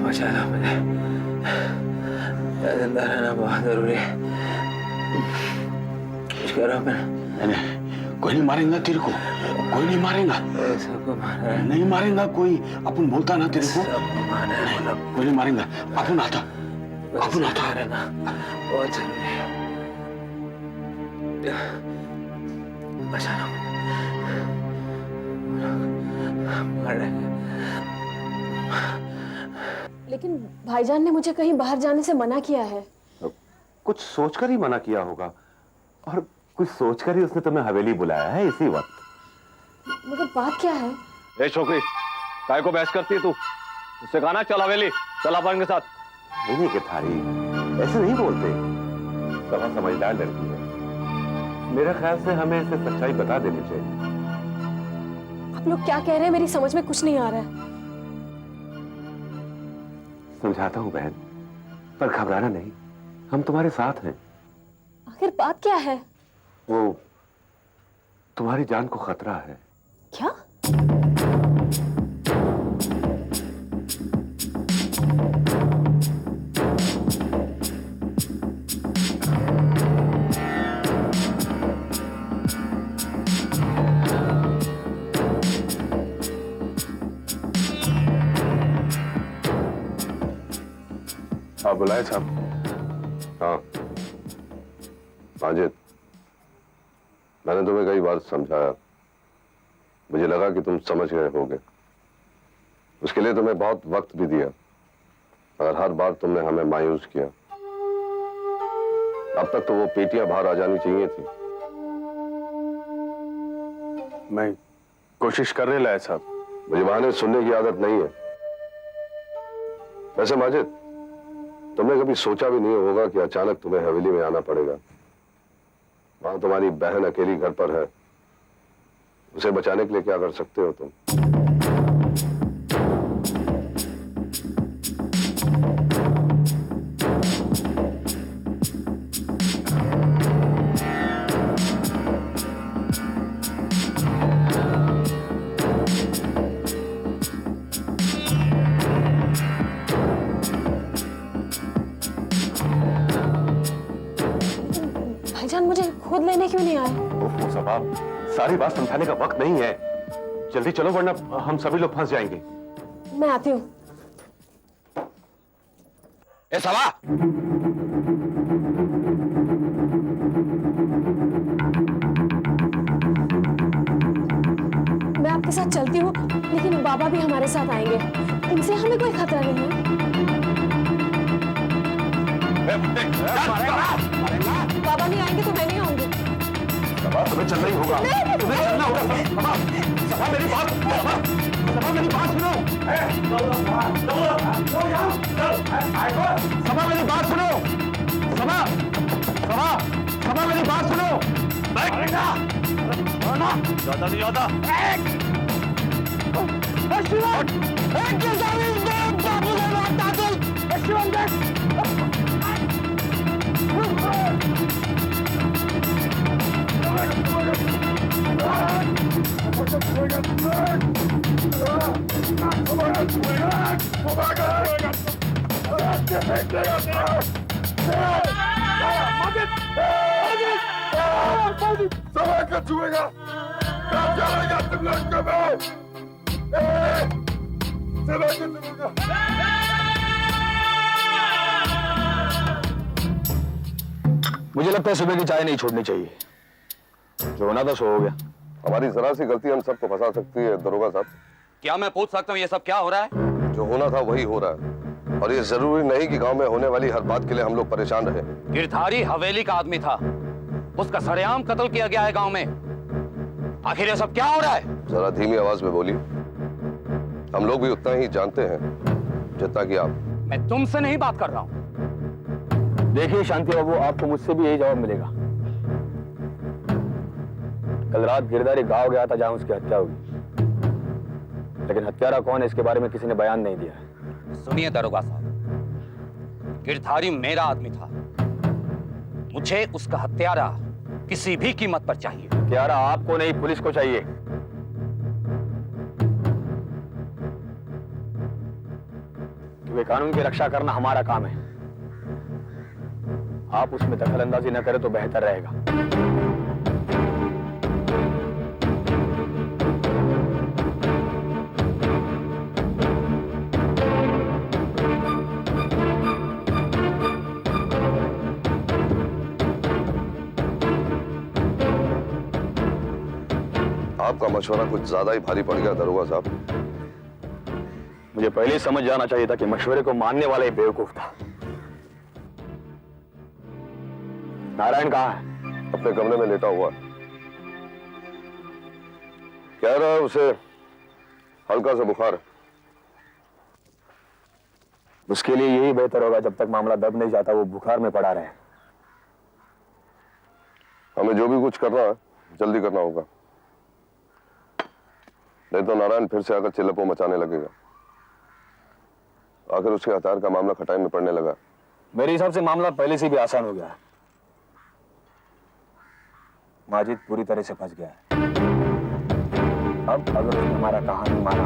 बचाना मुझे, जिंदा रहना बहुत जरूरी है। कुछ करो फिर। कोई नहीं मारेगा तेरे को, कोई नहीं मारेगा। सबको मारा है। नहीं मारेगा कोई, अपन बोलता ना तेरे को। सबको मारा है, कोई नहीं मारेगा, अपन आता, अपन आता। रहना बहुत जरूरी है। बचाना मुझे। लेकिन भाईजान ने मुझे कहीं बाहर जाने से मना किया है। कुछ सोचकर ही मना किया होगा, और कुछ सोचकर ही उसने तुम्हें हवेली बुलाया है इसी वक्त। मगर बात क्या है? ए छोकरी, काय को बहस करती है तू? उससे कहा ना चल हवेली, चल अपन के साथ। नहीं गिरधारी, ऐसे नहीं बोलते। सभा समझदार लड़की है, मेरे ख्याल से हमें इसे सच्चाई बता देनी चाहिए। आप लोग क्या कह रहे हैं, मेरी समझ में कुछ नहीं आ रहा है। समझाता हूँ बहन, पर घबराना नहीं, हम तुम्हारे साथ हैं। आखिर बात क्या है? वो तुम्हारी जान को खतरा है। क्या? आप बुलाए साहब? हाँ माजिद, मैंने तुम्हें कई बार समझाया, मुझे लगा कि तुम समझ गए होगे। उसके लिए तुम्हें बहुत वक्त भी दिया, मगर हर बार तुमने हमें मायूस किया। अब तक तो वो पेटियां बाहर आ जानी चाहिए थी। मैं कोशिश कर रहे साहब। मुझे बहाने सुनने की आदत नहीं है। वैसे माजिद, तुमने कभी सोचा भी नहीं होगा कि अचानक तुम्हें हवेली में आना पड़ेगा। वहां तुम्हारी बहन अकेली घर पर है, उसे बचाने के लिए क्या कर सकते हो तुम? भाईजान मुझे खुद लेने क्यों नहीं आए? ओह सबाब, सारी बात समझाने का वक्त नहीं है। जल्दी चलो वरना हम सभी लोग फंस जाएंगे। मैं आती हूँ। ए सवा, मैं आपके साथ चलती हूँ, लेकिन बाबा भी हमारे साथ आएंगे। इनसे हमें कोई खतरा नहीं है। बाबा नहीं आएंगे तो मैं नहीं आऊंगी। तुम्हें चलना ही होगा, तुम्हें चलना होगा। सभा मेरी बात, सभा मेरी बात सुनो। सभा मेरी बात सुनो। सभा सभा सभा मेरी बात सुनो। ज्यादा नहीं ज्यादा। मुझे लगता है सुबह की चाय नहीं छोड़नी चाहिए। जो होना था सो हो गया। हमारी जरा सी गलती हम सबको फंसा सकती है दरोगा साहब। क्या मैं पूछ सकता हूँ ये सब क्या हो रहा है? जो होना था वही हो रहा है, और ये जरूरी नहीं कि गांव में होने वाली हर बात के लिए हम लोग परेशान रहे। गिरधारी हवेली का आदमी था, उसका सरेआम कत्ल किया गया है गांव में। आखिर ये सब क्या हो रहा है? जरा धीमी आवाज में बोलिए, हम लोग भी उतना ही जानते हैं जितना कि आप। मैं तुमसे नहीं बात कर रहा हूँ। देखिए शांति बाबू, आपको मुझसे भी यही जवाब मिलेगा। कल रात गिरधारी गांव गया था जहां उसकी हत्या हुई, लेकिन हत्यारा कौन है इसके बारे में किसी ने बयान नहीं दिया। सुनिए दरोगा साहब, गिरधारी मेरा आदमी था। मुझे उसका हत्यारा किसी भी कीमत पर चाहिए। हत्यारा आपको नहीं, पुलिस को चाहिए। क्योंकि कानून की रक्षा करना हमारा काम है। आप उसमें दखल अंदाजी न करें तो बेहतर रहेगा। आपका मशवरा कुछ ज्यादा ही भारी पड़ गया दरोगा साहब। मुझे पहले ही समझ जाना चाहिए था कि मशवरे को मानने वाला ही बेवकूफ था। नारायण कहाँ है? अपने कमरे में लेटा हुआ। कह रहा है उसे हल्का सा बुखार है। उसके लिए यही बेहतर होगा जब तक मामला दब नहीं जाता वो बुखार में पड़ा रहे। हमें जो भी कुछ करना है जल्दी करना होगा, नहीं तो नारायण फिर से आकर चिल्लपो मचाने लगेगा। आखिर उसके हथियार का मामला खटाई में पड़ने लगा। मेरे हिसाब से मामला पहले से भी आसान हो गया है। माजिद पूरी तरह से फंस गया है। अब अगर उसने हमारा कहा नहीं माना,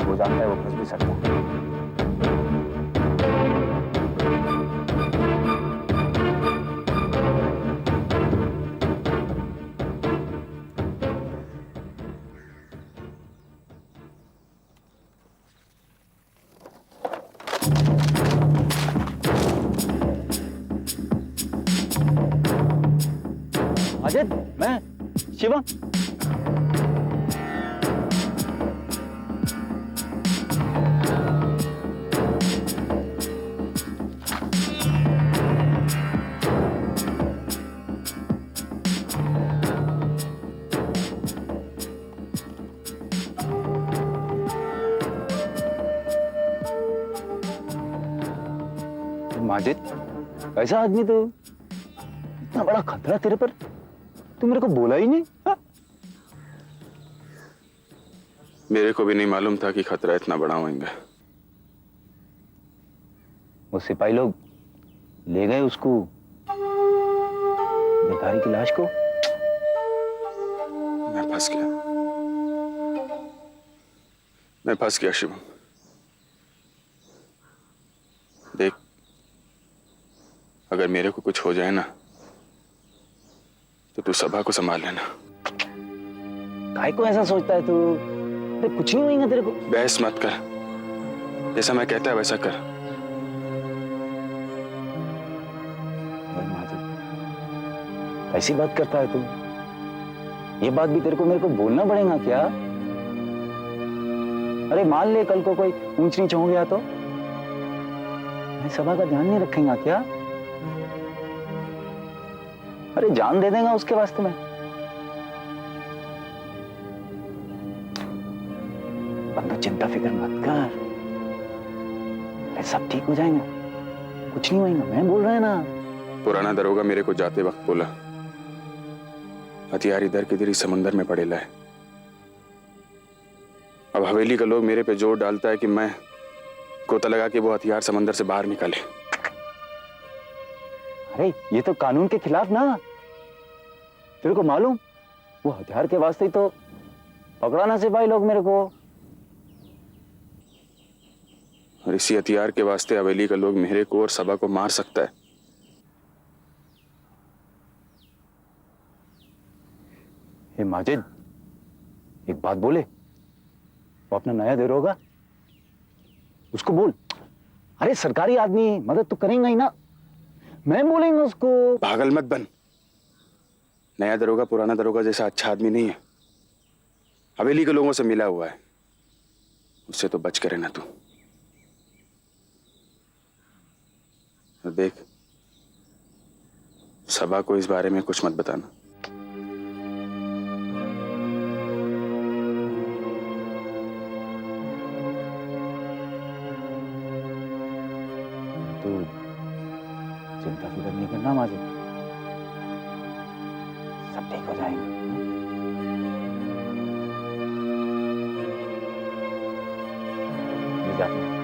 वो जानता है वो फंस भी सकता है। अजय, मैं शिवम। माजिद, कैसा आदमी तू? इतना बड़ा खतरा तेरे पर, तू मेरे को बोला ही नहीं। हा? मेरे को भी नहीं मालूम था कि खतरा इतना बड़ा होगा। वो सिपाही लोग ले गए उसको, गिरधारी की लाश को। मैं फंस गया, मैं फंस गया शिवम। देख, अगर मेरे को कुछ हो जाए ना तो तू सभा को संभाल लेना। काय को ऐसा सोचता है तू? अरे कुछ नहीं होगा तेरे को। बहस मत कर, जैसा मैं कहता है वैसा कर। माजिद, ऐसी बात करता है तू? ये बात भी तेरे को मेरे को बोलना पड़ेगा क्या? अरे मान ले कल को कोई ऊंच नीच हो गया तो मैं सभा का ध्यान नहीं रखेगा क्या? अरे जान दे देगा उसके वास्ते में। बंदो चिंता फिक्र मत कर, अरे सब ठीक हो जाएगा, कुछ नहीं होगा। मैं बोल रहा है ना। पुराना दरोगा मेरे को जाते वक्त बोला, हथियार इधर किधर ही समंदर में पड़ेला है। अब हवेली का लोग मेरे पे जोर डालता है कि मैं गोता लगा के वो हथियार समंदर से बाहर निकाले। अरे ये तो कानून के खिलाफ ना, तेरे को मालूम? वो हथियार के वास्ते ही तो पकड़ा ना सिपाही लोग मेरे को। और इसी हथियार के वास्ते हवेली का लोग मेरे को और सभा को मार सकता है। हे माजिद, एक बात बोले, वो अपना नया दरोगा, उसको बोल। अरे सरकारी आदमी, मदद तो करेंगे ही ना, मैं बोलेंगे उसको। पागल मत बन। नया दरोगा पुराना दरोगा जैसा अच्छा आदमी नहीं है, हवेली के लोगों से मिला हुआ है, उससे तो बच कर रहना तू। और देख, सभा को इस बारे में कुछ मत बताना। तो चिंता फिक्र नहीं करना माजिद, सब ठीक हो जाएगा। ये जाते हैं।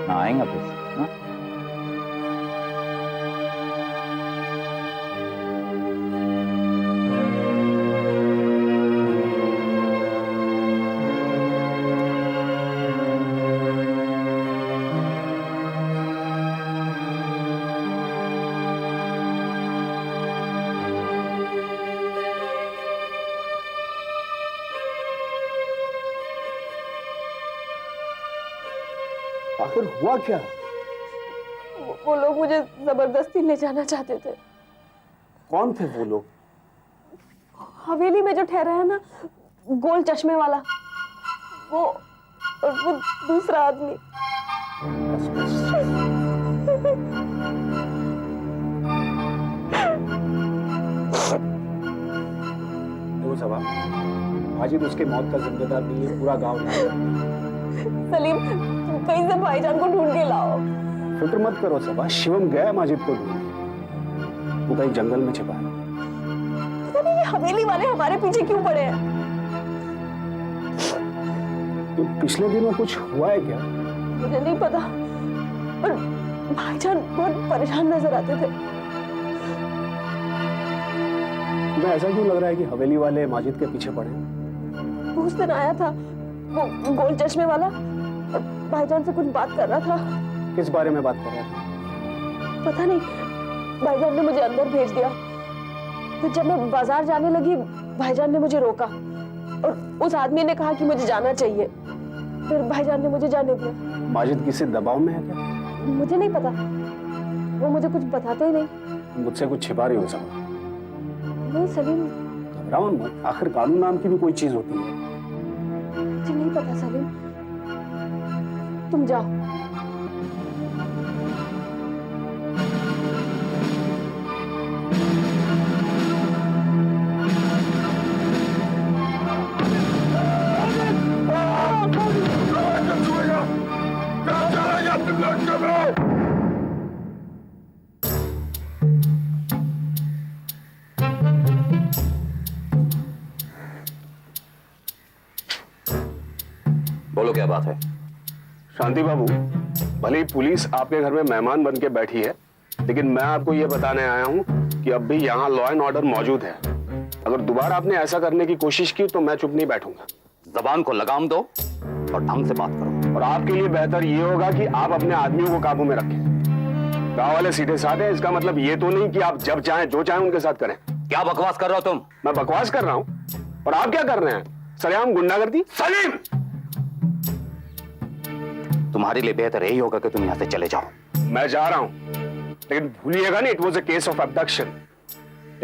ना आएंगे फिर से, हाँ? आखिर हुआ क्या? वो लोग मुझे जबरदस्ती ले जाना चाहते थे। कौन थे वो लोग? हवेली में जो ठहरा है ना, गोल चश्मे वाला, वो और वो दूसरा आदमी। देखो सबा, माजिद उसके मौत का जिम्मेदार नहीं है, पूरा गांव नहीं है। सलीम, तुम कहीं से भाईजान को ढूंढ के लाओ। फिक्र मत करो सबा, शिवम गया माजिद को ढूंढने। वो कहीं जंगल में छिपा है। पता नहीं ये हवेली वाले हमारे पीछे क्यों पड़े हैं। तो पिछले दिनों कुछ हुआ है क्या? मुझे नहीं पता, पर भाईजान बहुत परेशान नजर आते थे। तुम्हें ऐसा क्यों लग रहा है कि हवेली वाले माजिद के पीछे पड़े? उस दिन आया था वो गोल चश्मे वाला और भाईजान से कुछ बात कर रहा था। किस बारे में बात कर रहा था? पता नहीं, भाईजान ने मुझे अंदर भेज दिया। फिर जब मैं बाजार जाने लगी, भाईजान ने मुझे रोका और उस आदमी ने कहा कि मुझे जाना चाहिए। फिर भाईजान ने मुझे जाने दिया। माजिद किसी दबाव में है क्या? मुझे नहीं पता, वो मुझे कुछ बताते ही नहीं। मुझसे कुछ छिपा रही हो सब? नहीं सलीम, घबराओ मत, आखिर कानून नाम की भी कोई चीज होती है। मुझे नहीं पता सलीम, तुम जाओ। बोलो क्या बात है? शांति बाबू, भले ही पुलिस आपके घर में मेहमान बन के बैठी है, लेकिन मैं आपको ये बताने आया हूँ कि अब भी यहाँ लॉ एंड ऑर्डर मौजूद है। अगर दोबारा आपने ऐसा करने की कोशिश की तो मैं चुप नहीं बैठूंगा। जबान को लगाम दो और ढंग से बात करो। और आपके लिए बेहतर ये होगा कि आप अपने आदमियों को काबू में रखें। गांव वाले सीधे साधे हैं, इसका मतलब ये तो नहीं कि आप जब चाहें जो चाहें उनके साथ करें। क्या बकवास कर रहे हो तुम? मैं बकवास कर रहा हूँ और आप क्या कर रहे हैं? सरेआम गुंडागर्दी। सलीम, तुम्हारे लिए बेहतर यही होगा कि तुम यहां से चले जाओ। मैं जा रहा हूं, लेकिन भूलिएगा नहीं, it was a case of abduction.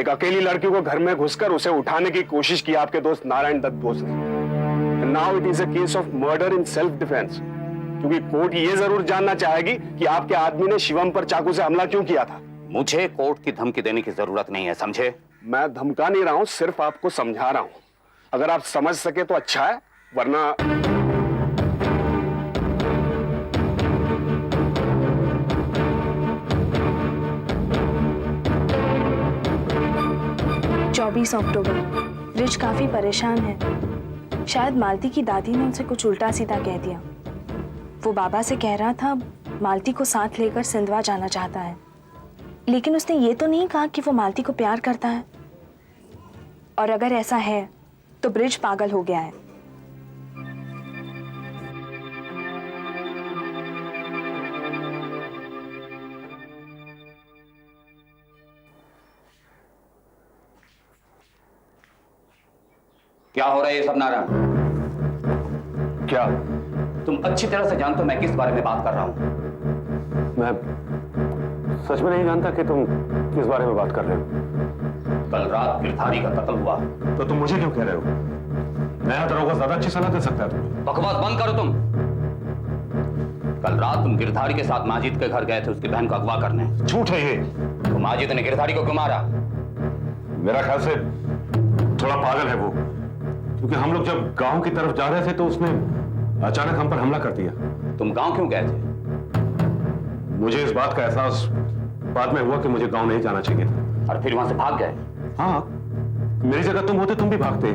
एक अकेली लड़की को घर में घुसकर उसे उठाने की कोशिश की आपके दोस्त नारायण दत्त बोस ने। Now it is a case of murder in self defence, क्योंकि कोर्ट ये जरूर जानना चाहेगी कि आपके आदमी ने शिवम पर चाकू से हमला क्यों किया था। मुझे कोर्ट की धमकी देने की जरूरत नहीं है, समझे? मैं धमका नहीं रहा हूं, सिर्फ आपको समझा रहा हूं। अगर आप समझ सके तो अच्छा है, वरना 24 अक्टूबर। ब्रिज काफी परेशान है। शायद मालती की दादी ने उनसे कुछ उल्टा सीधा कह दिया। वो बाबा से कह रहा था मालती को साथ लेकर सिंधवा जाना चाहता है, लेकिन उसने ये तो नहीं कहा कि वो मालती को प्यार करता है। और अगर ऐसा है तो ब्रिज पागल हो गया है। क्या हो रहा है ये सब नारायण? क्या? तुम अच्छी तरह से जानते हो मैं किस बारे में बात कर रहा हूं। मैं सच में नहीं जानता कि तुम किस बारे में बात कर रहे हो। कल रात गिरधारी का कत्ल हुआ। तो तुम मुझे क्यों कह रहे हो? नया दरोगा ज्यादा अच्छी सलाह दे सकता है तुम्हें। बकवास बंद करो तुम। कल रात तुम गिरधारी के साथ माजिद के घर गए थे उसकी बहन को अगवा करने। झूठ है ये। तो माजिद ने गिरधारी को क्यों मारा? मेरा ख्याल से थोड़ा पागल है वो, क्योंकि हम लोग जब गांव की तरफ जा रहे थे तो उसने अचानक हम पर हमला कर दिया। तुम गांव क्यों गए थे? मुझे इस बात का एहसास बाद में हुआ कि मुझे गांव नहीं जाना चाहिए था। और फिर वहां से भाग गए? हाँ, मेरी जगह तुम होते तुम भी भागते।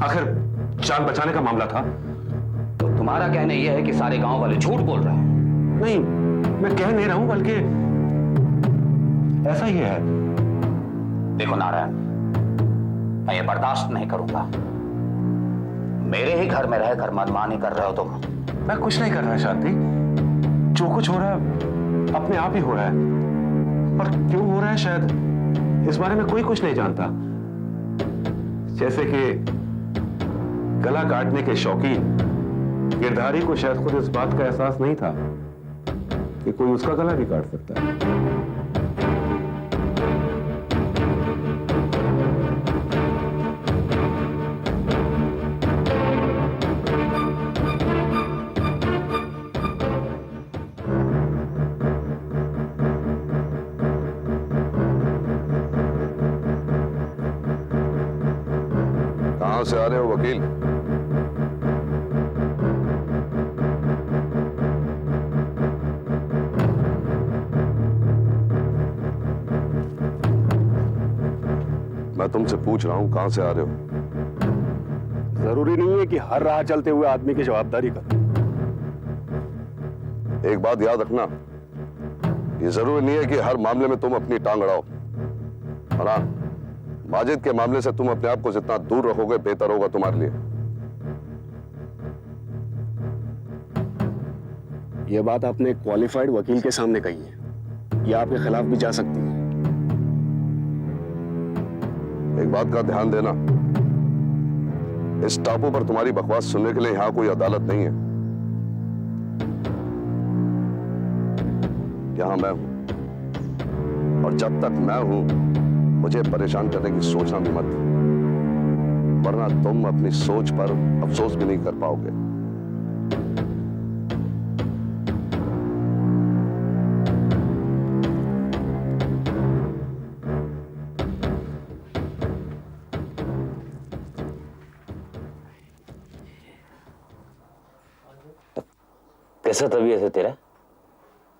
आखिर जान बचाने का मामला था। तो तुम्हारा कहना यह है कि सारे गांव वाले झूठ बोल रहे हैं? नहीं, मैं कह नहीं रहा हूं, बल्कि ऐसा ही है। देखो नारायण, मैं ये बर्दाश्त नहीं करूंगा। मेरे ही घर में रहकर मनमानी कर रहे हो तुम। मैं कुछ नहीं कर रहा शांति, जो कुछ हो रहा है अपने आप ही हो रहा है। पर क्यों हो रहा है शायद इस बारे में कोई कुछ नहीं जानता। जैसे कि गला काटने के शौकीन गिरधारी को शायद खुद इस बात का एहसास नहीं था कि कोई उसका गला भी काट सकता है। कहां से आ रहे हो वकील? मैं तुमसे पूछ रहा हूं कहां से आ रहे हो? जरूरी नहीं है कि हर राह चलते हुए आदमी की जवाबदारी करो। एक बात याद रखना, ये जरूरी नहीं है कि हर मामले में तुम अपनी टांग अड़ाओ। और हाँ, माजिद के मामले से तुम अपने आप को जितना दूर रखोगे बेहतर होगा तुम्हारे लिए। यह बात आपने एक क्वालिफाइड वकील के सामने कही है, यह आपके खिलाफ भी जा सकती है। एक बात का ध्यान देना, इस टापू पर तुम्हारी बकवास सुनने के लिए यहां कोई अदालत नहीं है। यहां मैं हूं, और जब तक मैं हूं मुझे परेशान करने की सोचना भी मत, वरना तुम अपनी सोच पर अफसोस भी नहीं कर पाओगे। कैसा तबीयत है तेरा?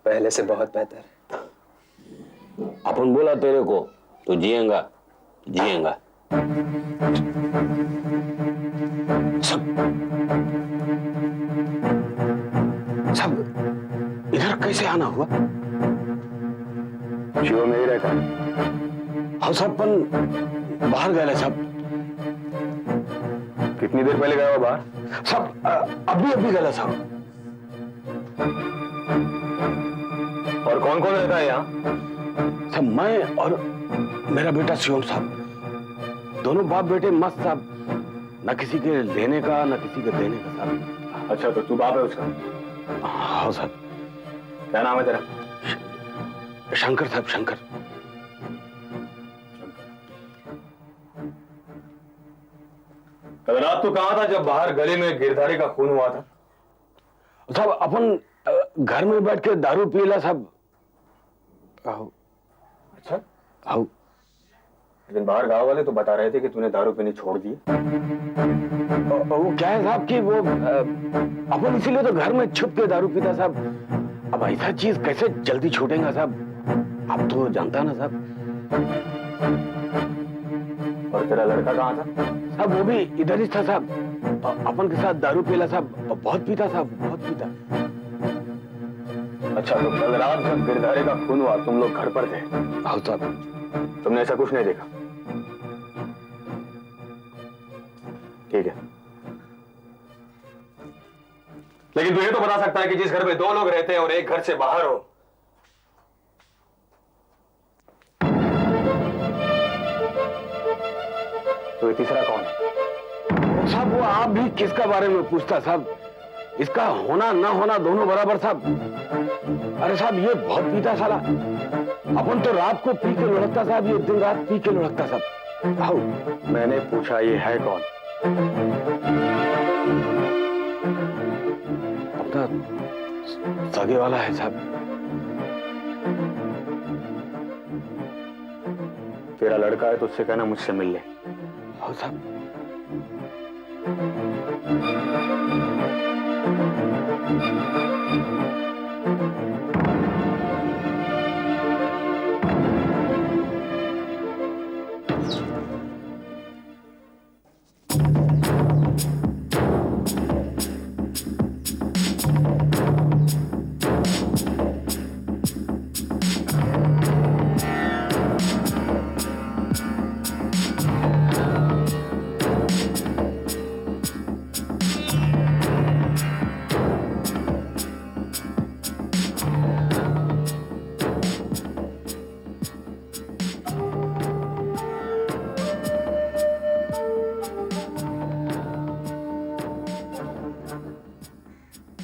पहले से बहुत बेहतर है। अपन बोला तेरे को तू जिएगा जिएगा। सब इधर कैसे आना हुआ? शिव में ही रहता है। हाँ सब पन बाहर गए सब। कितनी देर पहले गया हुआ बाहर? सब अभी अभी गए सब। और कौन कौन रहता है यहाँ? सब मैं और मेरा बेटा शिवम साहब, दोनों बाप बेटे मस्त साहब, न किसी के लेने का न किसी के देने का साहब। अच्छा, तो तू बाप है उसका? हाँ साहब। क्या नाम है तेरा? शंकर साहब, शंकर। कल रात तू कहाँ था जब बाहर गली में गिरधारी का खून हुआ था? साहब अपन घर में बैठ के दारू पीला सब। अच्छा। आओ। लेकिन बाहर गांव वाले तो बता रहे थे कि तूने दारू पीनी छोड़ दी। वो क्या है साहब कि वो अपन इसीलिए तो घर में छुप के दारू पीता साहब। अब ऐसा चीज कैसे जल्दी छूटेगा साहब, आप तो जानता ना साहब। और तेरा लड़का कहाँ था? साहब वो भी इधर ही था साहब, अपन के साथ दारू पीला साहब, बहुत पीता साहब, बहुत पीता। अच्छा, तो कल रात जब गिरधारी का खून हुआ तुम लोग घर पर थे? हाँ साहब। तुमने ऐसा कुछ नहीं देखा? ठीक है, लेकिन तू ये तो बता सकता है कि जिस घर में दो लोग रहते हैं और एक घर से बाहर हो, तो ये तीसरा कौन है? साहब वो आप भी किसका बारे में पूछता साहब, इसका होना ना होना दोनों बराबर साहब। अरे साहब ये बहुत पीता साला, अपन तो रात को पी के लुढ़कता साहब, ये दिन रात पी के लुढ़कता साहब। आओ। मैंने पूछा ये है कौन? अपना सगे वाला है साहब। तेरा लड़का है तो उससे कहना मुझसे मिल ले। हाँ साहब।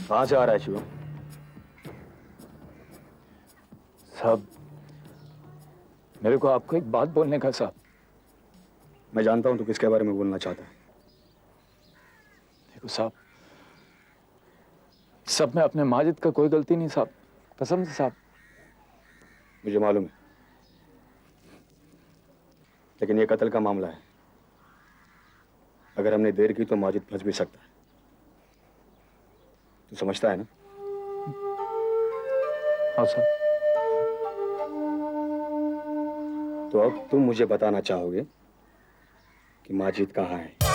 कहाँ से आ रहा है शिवम? साहब, मेरे को आपको एक बात बोलने का साहब। मैं जानता हूं तू किसके बारे में बोलना चाहता है। देखो साहब, सब में अपने माजिद का कोई गलती नहीं साहब, कसम से साहब। मुझे मालूम है, लेकिन ये कत्ल का मामला है। अगर हमने देर की तो माजिद फंस भी सकता है। तू समझता है ना? हाँ साहब। तो अब तुम मुझे बताना चाहोगे कि माजिद कहाँ है?